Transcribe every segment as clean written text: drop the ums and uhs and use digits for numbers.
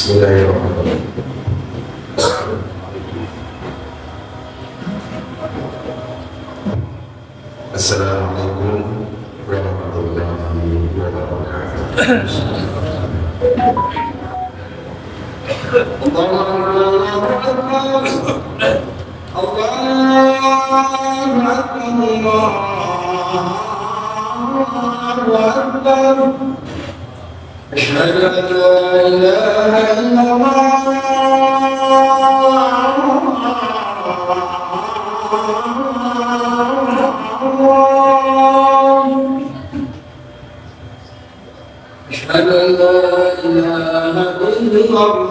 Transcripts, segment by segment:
Bismillahirrahmanirrahim. Assalamualaikum warahmatullahi wabarakatuh. أشهد أن لا إله إلا الله أشهد أن لا إله إلا الله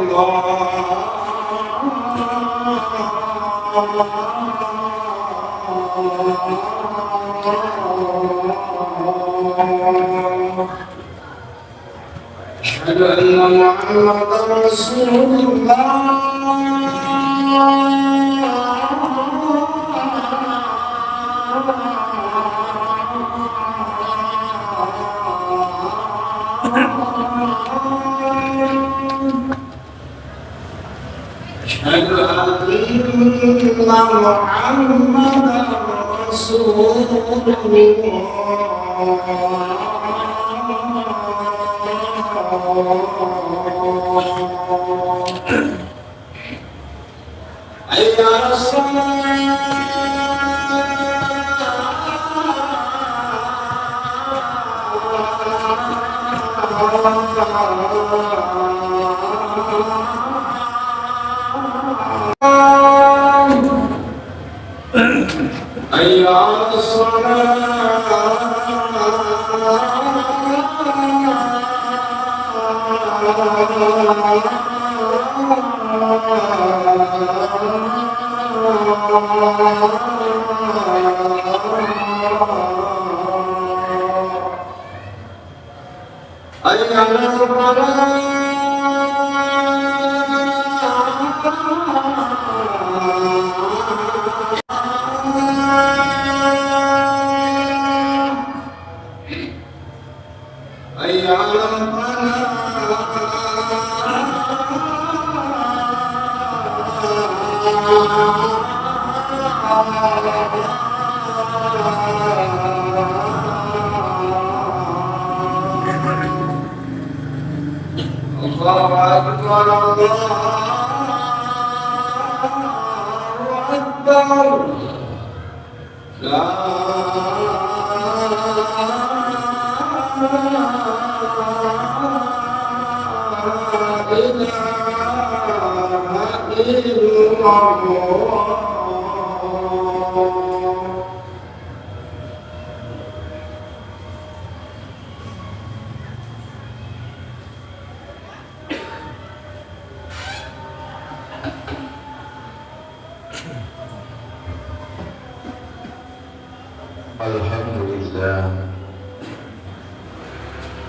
أشهد أن محمدا رسول أشهد أن محمدا رسول حي على الصلاة حي على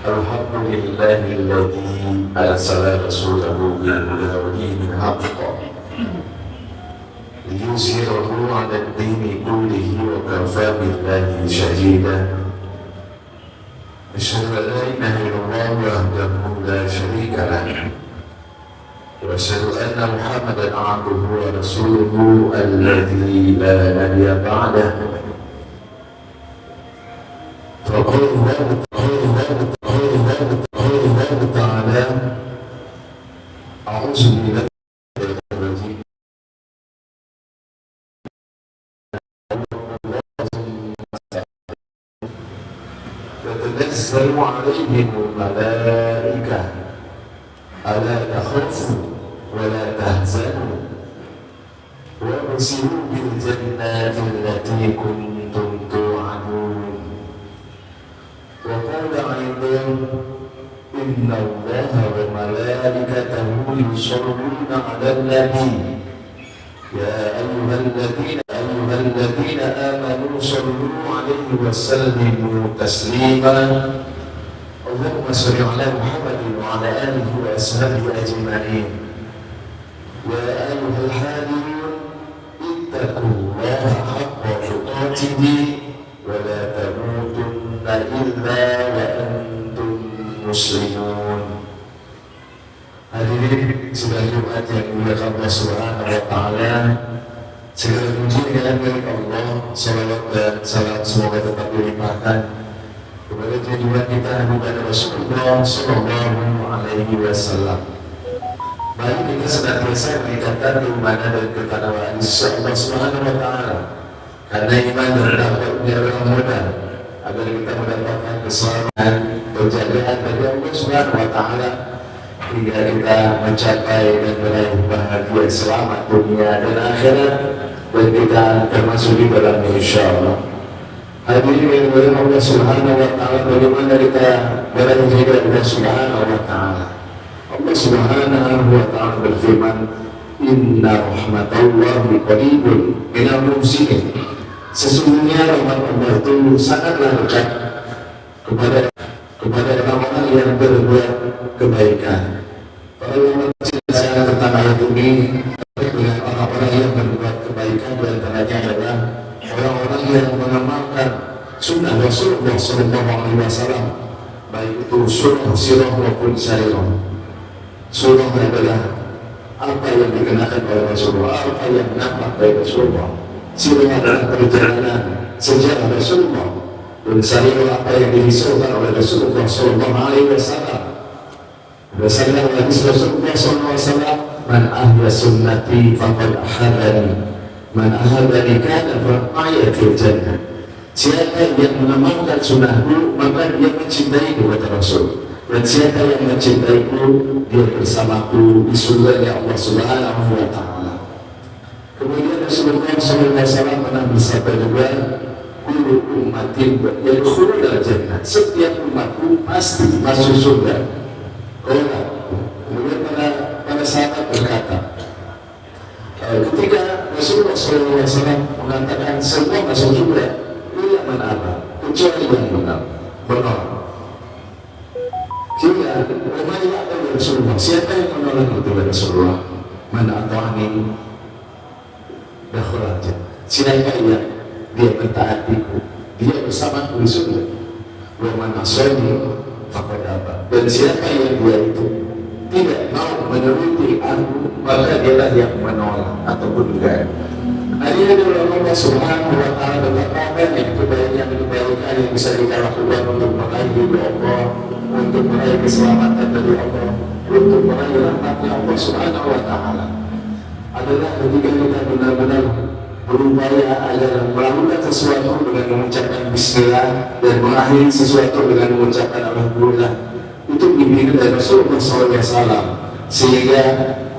Alhamdulillah alladzi arsala rasulahu bil huda wa dinil haqq liyuzhirahu 'ala ad-dini kullihi wa kafaa billahi shahida. Asyhadu an la ilaha illallah wahdahu la syarika lahu wa asyhadu anna Muhammadan 'abduhu wa rasuluhu alladzi la nabiyya ba'dahu. تتنزل عليهم الملائكة ألا تخافوا ولا تحزنوا وابشروا بالجنات التي كنتم توعدون. وقال أيضا إن الله وملائكته يصلون على النبي يا أيها الذين آمنوا صلوا عليه وسلموا تسليما. اللهم صل على محمد وعلى آله وأصحابه أجمعين. يا أيها الحاضرون اتقوا الله حق تقاته ولا تموتن إلا وأنتم muslimun. Hadirin sudah Jumat yang dimuliakan Allah Subhanahu wa Ta'ala. Segala puji dengan milik Allah, salawat dan salam semoga tetap dilimpahkan kepada junjungan kita kepada Rasulullah Sallallahu Alaihi Wasallam. Baik, kita senantiasa meningkatkan keimanan dan ketakwaan Allah Subhanahu wa Ta'ala, karena iman dan takwa adalah modal agar kita mendapatkan keselamatan penjagaan dari Allah Subhanahu wa Ta'ala hingga kita mencapai dan meraih bahagia selamat dunia dan akhirat, dan kita termasuk di dalamnya insyaallah. Hadirin yang dimuliakan Allah Subhanahu wa Ta'ala, bagaimana kita meraih hidayah Allah Subhanahu wa Ta'ala? Allah Subhanahu wa Ta'ala berfirman, Inna rahmatallahi qaribun minal muhsinin. Sesungguhnya rahmat Allah itu sangatlah dekat kepada orang-orang yang berbuat kebaikan. Para ulama saya tentang ayat ini dengan orang-orang yang berbuat kebaikan, dan antaranya adalah orang-orang yang mengamalkan sunnah Rasulullah Sallallahu Alaihi Wasallam, baik itu surah, sirah maupun sarirah. Surah adalah apa yang dikenakan oleh Rasulullah, apa yang nampak dari Rasulullah. Sirah adalah perjalanan sejarah Rasulullah, dan sarirah apa yang dirisaukan oleh Rasulullah Sallallahu Alaihi Wasallam. Berdasarkan hadis Rasulullah SAW, Man ahya sunnati faqad ahadani, Man ahadani kana fa'aya fil jannah. Siapa yang mengamalkan sunnahku, maka dia mencintai kata Rasul. Dan siapa yang mencintaiku, dia bersamaku di surga Allah Subhanahu wa Ta'ala. Kemudian Rasulullah SAW pernah bersabda juga, Kullu ummatin yadkhulul jannah. Setiap umatku pasti masuk surga. Kemudian para sahabat berkata, ketika Rasulullah SAW mengatakan semua masuk surga, ia mana apa? Kecuali yang benar. Sehingga Umayyah atau Rasulullah, siapa yang menolak itu Rasulullah? Mana ata'ani dakhala jannah. Siapa yang dia mentaatiku, dia bersamaku di surga. Wa man asani faqad aba. Dan siapa yang dia itu tidak mau menuruti aku, maka dialah yang menolak ataupun enggak. Hari ini Allah Subhanahu wa Ta'ala berkata yang kebaikan yang bisa kita lakukan untuk meraih ridha Allah, untuk meraih keselamatan dari Allah, untuk meraih rahmatnya Allah Subhanahu wa Ta'ala adalah ketika kita benar-benar berupaya agar melakukan sesuatu dengan mengucapkan bismillah dan mengakhiri sesuatu dengan mengucapkan alhamdulillah. Itu bimbingan dari Rasulullah SAW, sehingga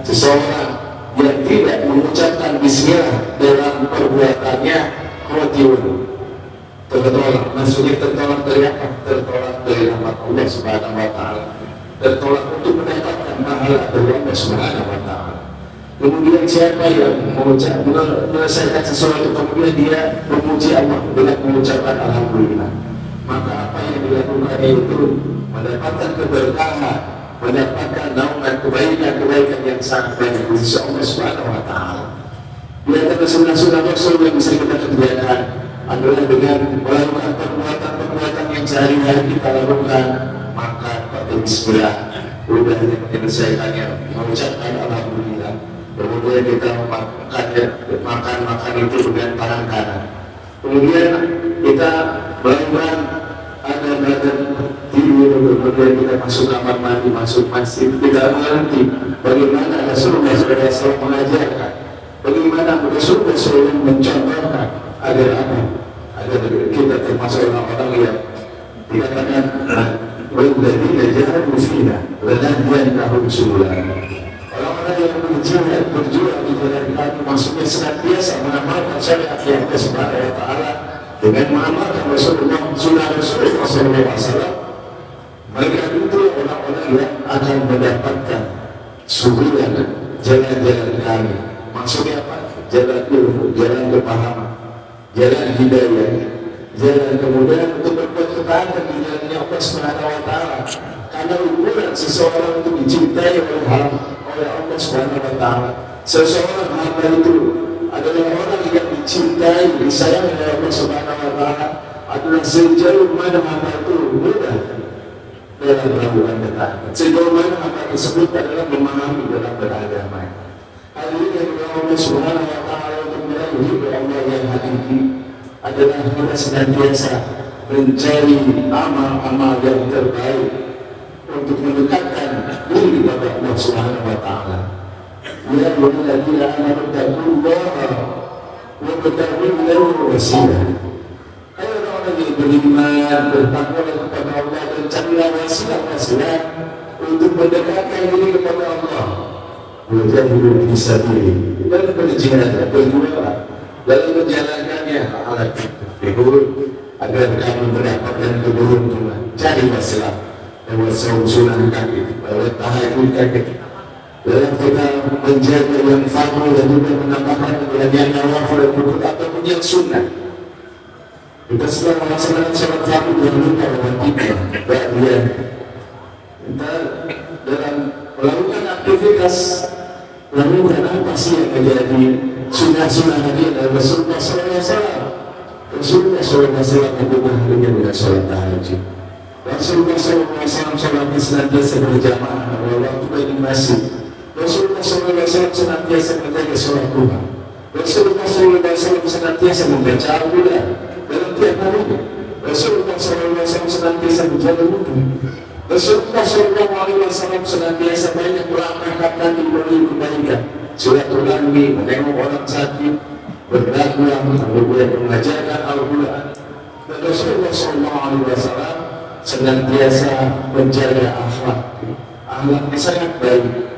seseorang yang tidak mengucapkan bismillah dalam perbuatannya khotiyun, tertolak. Maksudnya tertolak dari apa? Tertolak dari rahmat Allah Subhanahu wa Ta'ala, tertolak untuk mendapatkan pahala dari Allah Subhanahu wa Ta'ala. Kemudian siapa yang menyelesaikan sesuatu kemudian dia memuji Allah dengan mengucapkan alhamdulillah, maka apa yang dilakukan itu mendapatkan keberkahan, mendapatkan naungan kebaikan yang sangat banyak di sisi Allah Subhanahu wa Ta'ala. Di antara sunnah-sunnah Rasul yang bisa kita kerjakan adalah dengan melakukan perbuatan yang sehari-hari kita lakukan, maka pakai bismillah, udahnya menyelesaikannya, mengucapkan alhamdulillah. Kemudian kita makan itu dengan tangan kanan. Kemudian kita melakukan ada badan tidur, kemudian kita masuk kamar mandi, masuk masjid. Kita mengerti bagaimana Rasulullah SAW mengajarkan, bagaimana Rasulullah SAW mencontohkan agar apa? Agar kita termasuk orang-orang yang dikatakan walladzina jahadu fina lanahdiyannahum subulana. Orang-orang yang berjuang di jalan kami, maksudnya senantiasa mengamalkan syariat Allah Subhanahu wa Ta'ala dengan mengamalkan Rasulullah SAW. Mereka itu orang-orang yang akan mendapatkan subulan jalan-jalan kami. Maksudnya apa? Jalan ilmu, jalan kepahaman, jalan hidayah, jalan kemudian untuk berbuat ketaatan di jalannya Allah Subhanahu wa Ta'ala. Karena ukuran seseorang itu dicintai oleh Allah Subhanahu wa Ta'ala, seseorang hamba itu adalah orang yang dicintai, disayangi oleh Allah Subhanahu wa Ta'ala, adalah sejauh mana hamba itu mudah dalam melakukan ketaatan. Sejauh mana apa tersebut adalah memahami dalam beragama. Hal ini yang Allah Subhanahu wa Ta'ala untuk meraih Allah yang hakiki adalah kita senantiasa mencari amal-amal yang terbaik untuk mendekatkan diri kepada Allah Subhanahu wa Ta'ala. Ya ayyuhalladzina amanu taqullaha wa tabtaghu ilaihi wasilah. Hai orang-orang yang beriman, bertakwa kepada Allah dan carilah wasilah untuk mendekatkan diri kepada Allah. Wajahidu fi sabilihi, dan berjihad, berjuang dalam menjalankannya ala fikir agar kamu mendapatkan keberuntungan. Cari wasilah lewat sunnah kaki, lewat tahajud kaki, dalam kita menjaga yang fardu dan juga menambahkan yang nawafil dan rukun ataupun yang sunnah. Kita setelah melaksanakan sholat fardu dan lupa dengan bagian kita dalam melakukan aktivitas, melakukan apa sih yang menjadi sunnah-sunnah Nabi dan Rasulullah SAW. Rasulullah SAW membuka harinya dengan sholat tahajud. Rasulullah SAW sholatnya senantiasa berjamaah waktu bagi masjid. Rasulullah SAW senantiasa menjaga sholat Tuhan. Rasulullah SAW senantiasa membaca Al-Quran dalam tiap harinya. Rasulullah SAW senantiasa menjaga wudhu. Rasulullah SAW senantiasa banyak melakukan kebaikan, silaturahmi, menengok orang sakit, berdakwah, kemudian mengajarkan Al-Quran. Dan Rasulullah SAW senantiasa menjaga akhlak. Akhlaknya sangat baik.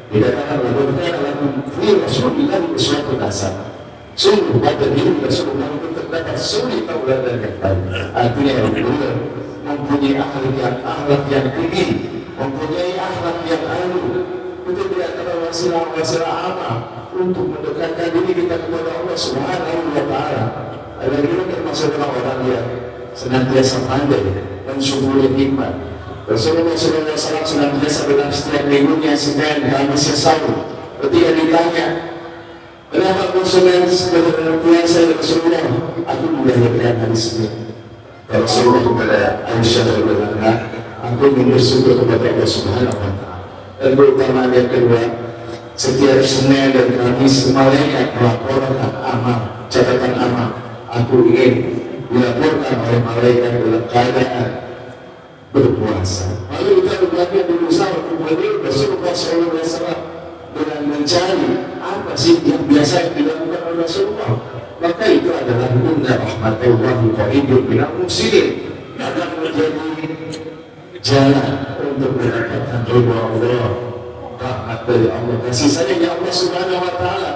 Dikatakan lakum fi Rasulillah uswatun hasanah. Sungguh pada diri Rasulullah itu terdapat suri tauladan yang baik. Artinya beliau mempunyai akhlak yang tinggi, mempunyai akhlak yang alu. Itu di antara wasilah amal untuk mendekatkan diri kita kepada Allah Subhanahu wa Ta'ala. Agar kita termasuk orang yang senantiasa pandai dan syukur hikmat. Rasulullah SAW senantiasa dalam setiap minggunya Senin, Kamis, Sabtu. Ketika ditanya, kenapa Rasulullah senantiasa Rasulullah? Aku melahirkan hari Senin. Rasulullah kepada Aisyah berkata, aku ingin bersyukur kepada Allah Subhanahu wa Ta'ala. Dan keutamaan yang kedua, setiap Senin dan Kamis malaikat melaporkan amal, catatan amal. Aku ingin dilaporkan oleh malaikat dalam keadaan berpuasa. Lalu kita berbahagia berusaha untuk berdiri Rasulullah SAW dengan mencari apa sih yang biasa dilakukan oleh Rasulullah. Maka itu adalah inna rahmatullahi qaribun minal muhsinin, akan menjadi jalan untuk mendapatkan ridha Allah, rahmat dari Allah, kasih sayang Allah Subhanahu wa Ta'ala.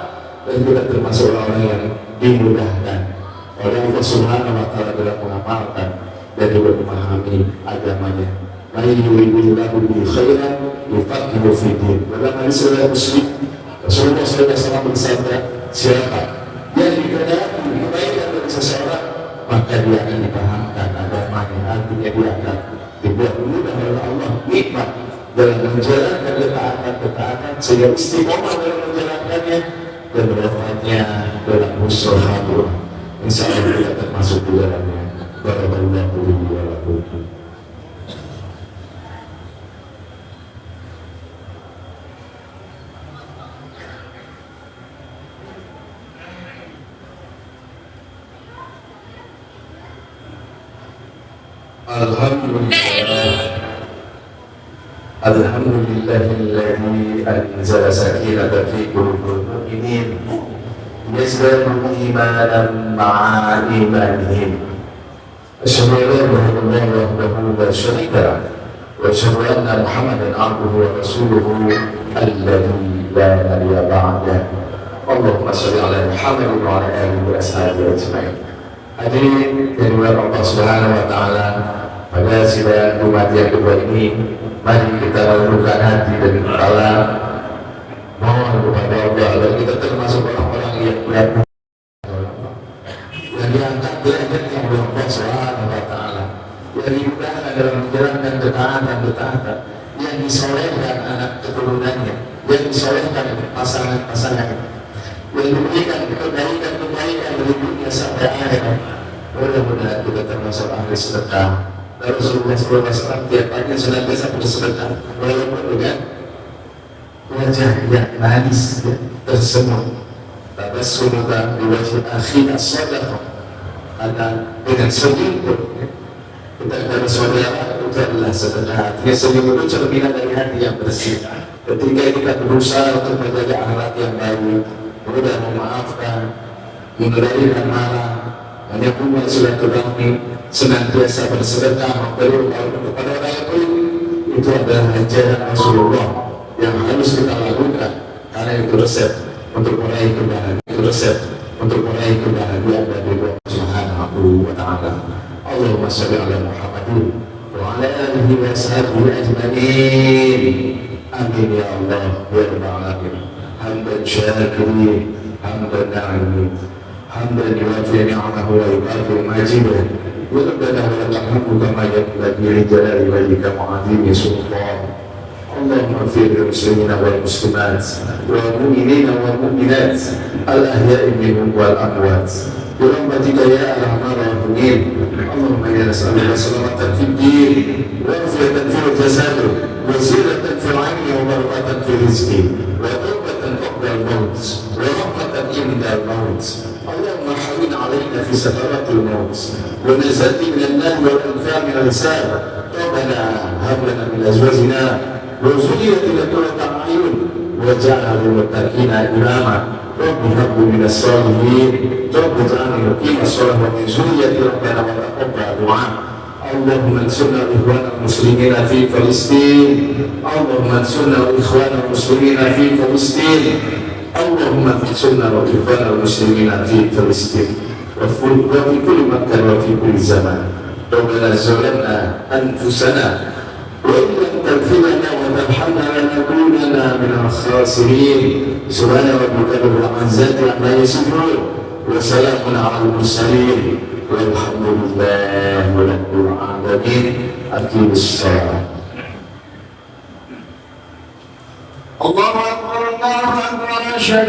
Dan kita termasuk orang yang dimudahkan oleh Allah Subhanahu wa Ta'ala dalam mengamalkan dan juga memahami agamanya. May yuridillahu bihi khairan yufaqihu fid din. Dalam hadis riwayat Muslim, Rasulullah SAW bersabda, siapa yang dikehendaki kebaikan dari seseorang, maka dia akan dipahamkan agamanya. Artinya dia akan dibuat mudah oleh Allah, nikmat dalam menjalankan ketaatan sehingga istiqomah dalam menjalankannya dan wafatnya dalam husnul. Insya Allah kita termasuk di dalamnya. Barakallahu li wa lakum. Alhamdulillahilladzi anzala sakinata fi qulubil mu'minin yazdadu imanan ma'a imanihim. Asyhadu an la ilaha illallah wahdahu la syarika lah wa asyhadu anna Muhammadan abduhu wa rasuluhu alladzi la nabiyya ba'dah. Allahumma shalli ala Muhammad wa ala alihi wa ashabihi ajma'in. Hadirin dari Allah Subhanahu wa Ta'ala, pada sidang Jumat yang kedua ini, mari kita lembutkan hati dan kepala, mohon kepada Allah agar kita termasuk orang-orang yang berat yang diangkat derajatnya oleh Allah Subhanahu wa Ta'ala, yang dimudahkan dalam menjalankan ketaatan, yang disolehkan anak keturunannya, yang disolehkan pasangan-pasangannya, yang diberikan kebaikan dari dunia sampai akhirat. Mudah-mudahan kita termasuk ahli sedekah Dan Rasulullah SAW tiap pagi senantiasa bersedekah walaupun dengan wajah yang manis, tersenyum. Tabassumuka di wajah akhina sadaqah. Ada dengan senyum pun kita kepada saudara itu adalah sedekah. Artinya senyum itu cerminan dari hati yang bersih. Ketika kita berusaha untuk menjaga akhlak yang baik, mudah memaafkan, mengendalikan marah, menyambung silaturahmi, senantiasa bersedekah, memberi kepada orang lain, itu adalah ajaran Rasulullah yang harus kita lakukan. Karena itu resep untuk meraih kebahagiaan, itu resep untuk meraih kebahagiaan dari Allah Subhanahu wa Ta'ala. Allahumma shalli ala Muhammadin wa ala alihi wa sahbihi ajma'in. Amin ya Allah ya rabbal alamin. Hamdan syakirin, hamdan na'imin, hamdan yuwafi ni'amahu wa yukafi majidah. Ya Rabbana wa lakal hamdu kama yanbaghi li jalali wajhika wa 'azimi sultanik. Allahumma ighfir lil muslimina wal muslimat wal mu'minina wal mu'minat al ahya'i minhum wal amwat bi rahmatika ya arhamar rahimin. Allahumma inna nas'aluka salamatan fid din wa afiyatan fil jasad wa zinatan fil 'aini wa barakatan fil rizqi wa tawbatan qabla al-maut wa rahmatan inda al-maut. Allahumma hawwin 'alaina fi sakaratil maut wa najati min an-nar wal anfa' min al-hisab. Rabbana hab lana min azwajina وذريتنا قرة أعين واجعلنا للمتقين إماما. رب هب لي من الصالحين رب اجعلني مقيم الصلاة ومن ذريتي ربنا وتقبل دعاء. اللهم انصرنا إخوان المسلمين في فلسطين. اللهم انصرنا إخوان المسلمين في فلسطين. اللهم انصرنا وإخوان المسلمين في فلسطين وفي كل مكان وفي كل زمان. ربنا ظلمنا أنفسنا وإن لم تغفر لنا وترحمنا لنكونن من الخاسرين. سبحان ربك رب العزة عما يصفون وسلام على المرسلين والحمد لله رب العالمين. أقيم الصلاة. الله أكبر الله أكبر. أشهد